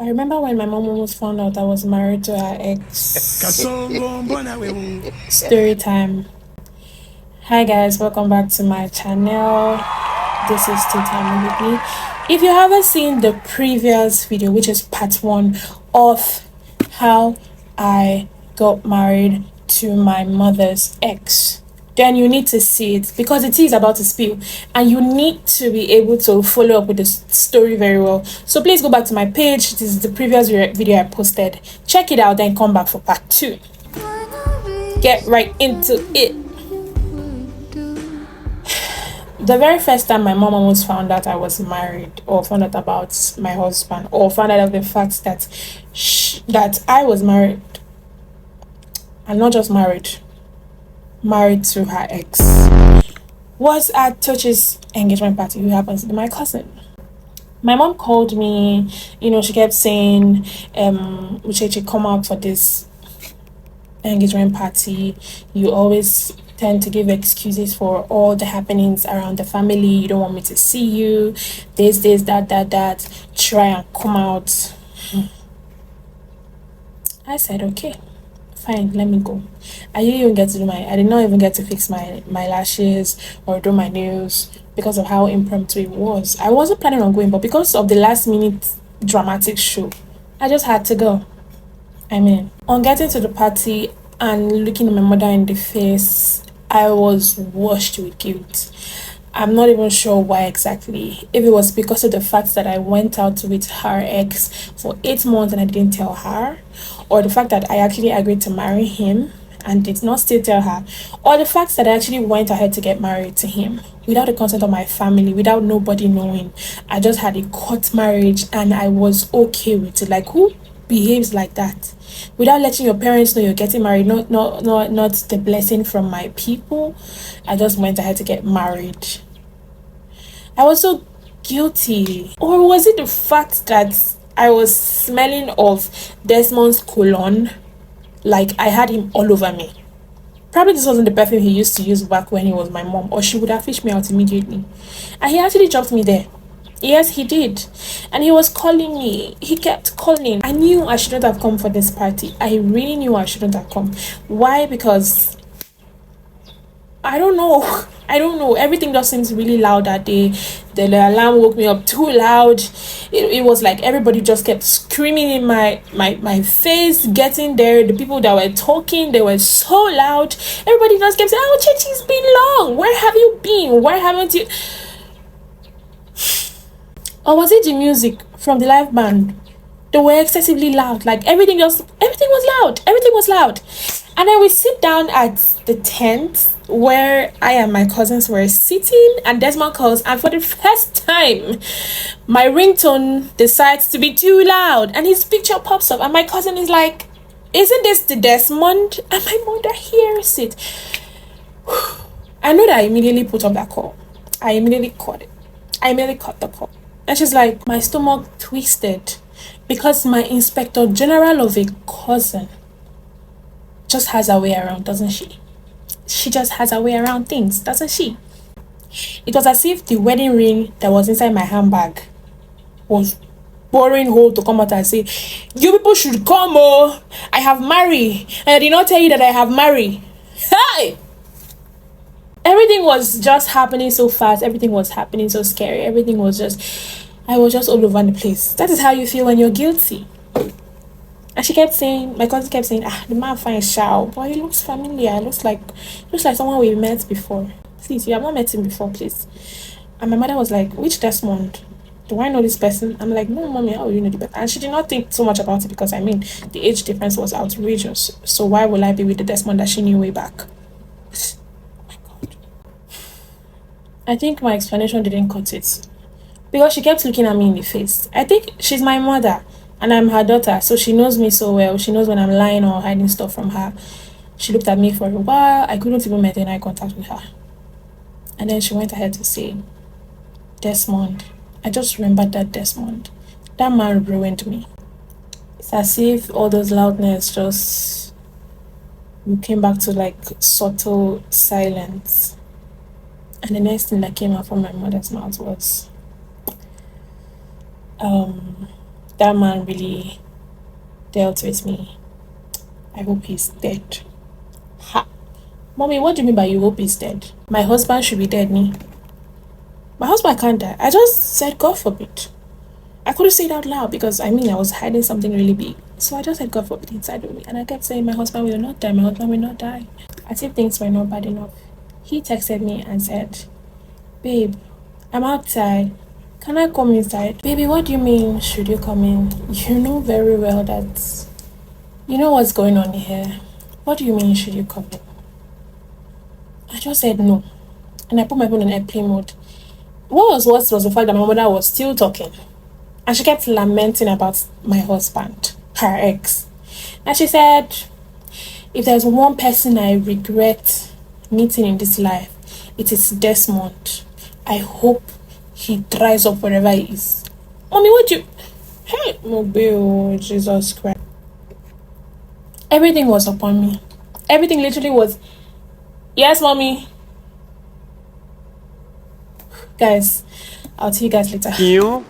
I remember when my mom almost found out I was married to her ex. Story time. Hi guys, welcome back to my channel. This is Tea Time with me. If you haven't seen the previous video, which is part 1 of how I got married to my mother's ex, then you need to see it because the tea is about to spill and you need to be able to follow up with the story very well. So please go back to my page. This is the previous video I posted. Check it out, then come back for part 2. Get right into it. The very first time my mom almost found out I was married, or found out about my husband, or found out of the fact that that I was married, and not just married to her ex, was at Tochi's engagement party, who happens to be my cousin. My mom called me, she kept saying, Uchechi, come out for this engagement party. You always tend to give excuses for all the happenings around the family. You don't want me to see you. This, that. Try and come out. I said, okay, fine, let me go. I did not even get to fix my lashes or do my nails because of how impromptu it was. I wasn't planning on going, but because of the last minute dramatic show, I just had to go. On getting to the party and looking at my mother in the face, I was washed with guilt. I'm not even sure why exactly. If it was because of the fact that I went out with her ex for 8 months and I didn't tell her, or the fact that I actually agreed to marry him and did not still tell her, or the fact that I actually went ahead to get married to him without the consent of my family, without nobody knowing. I just had a court marriage and I was okay with it. Like, who behaves like that without letting your parents know you're getting married? Not the blessing from my people. I just went ahead to get married. I was so guilty. Or was it the fact that I was smelling of Desmond's cologne? Like I had him all over me. Probably this wasn't the perfume he used to use back when he was my mom, or she would have fished me out immediately. And he actually dropped me there. Yes, he did. And he was calling me. He kept calling. I knew I shouldn't have come for this party. I really knew I shouldn't have come. Why? Because I don't know. Everything just seems really loud that day. The alarm woke me up too loud. It was like everybody just kept screaming in my face, getting there. The people that were talking, they were so loud. Everybody just kept saying, oh, Chechi, it's been long. Where have you been? Why haven't you? Or was it the music from the live band? They were excessively loud. Like everything was loud. And then we sit down at the tent where I and my cousins were sitting, and Desmond calls, and for the first time my ringtone decides to be too loud and his picture pops up, and my cousin is like, isn't this the Desmond? And my mother hears it. I know that I immediately put up that call. I immediately cut the call. And she's like, my stomach twisted because my inspector general of a cousin just has a way around, doesn't she? She just has a way around things, doesn't she? It was as if the wedding ring that was inside my handbag was boring hole to come out and say, you people should come, oh, I have married, and I did not tell you that I have married. Hey! Everything was just happening so fast. Everything was happening so scary. I was just all over the place. That is how you feel when you're guilty. And my cousin kept saying, the man fine shout, but he looks familiar. Looks like someone we met before. Please, you have not met him before, please. And my mother was like, which Desmond? Do I know this person? I'm like, no, mommy, how will you know the person? And she did not think so much about it because, the age difference was outrageous. So why will I be with the Desmond that she knew way back? I think my explanation didn't cut it because she kept looking at me in the face. I think she's my mother and I'm her daughter, so she knows me so well. She knows when I'm lying or hiding stuff from her. She looked at me for a while. I couldn't even maintain eye contact with her. And then she went ahead to say, Desmond. I just remembered that Desmond. That man ruined me. It's as if all those loudness just came back to like subtle silence. And the next thing that came out from my mother's mouth was, that man really dealt with me. I hope he's dead. Ha! Mommy, what do you mean by you hope he's dead? My husband should be dead, me. My husband can't die. I just said, God forbid. I couldn't say it out loud because I was hiding something really big. So I just said, God forbid inside of me. And I kept saying, my husband will not die, my husband will not die. As if things were not bad enough. He texted me and said, babe, I'm outside. Can I come inside? Baby, what do you mean, should you come in? You know very well that, you know what's going on here. What do you mean, should you come in? I just said no. And I put my phone in airplane mode. What was worse was the fact that my mother was still talking. And she kept lamenting about my husband, her ex. And she said, if there's one person I regret meeting in this life, it is Desmond. I hope he dries up wherever he is. Mommy, what you... Hey, Mobile, Jesus Christ. Everything was upon me. Everything literally was... Yes, Mommy. Guys, I'll see you guys later. You?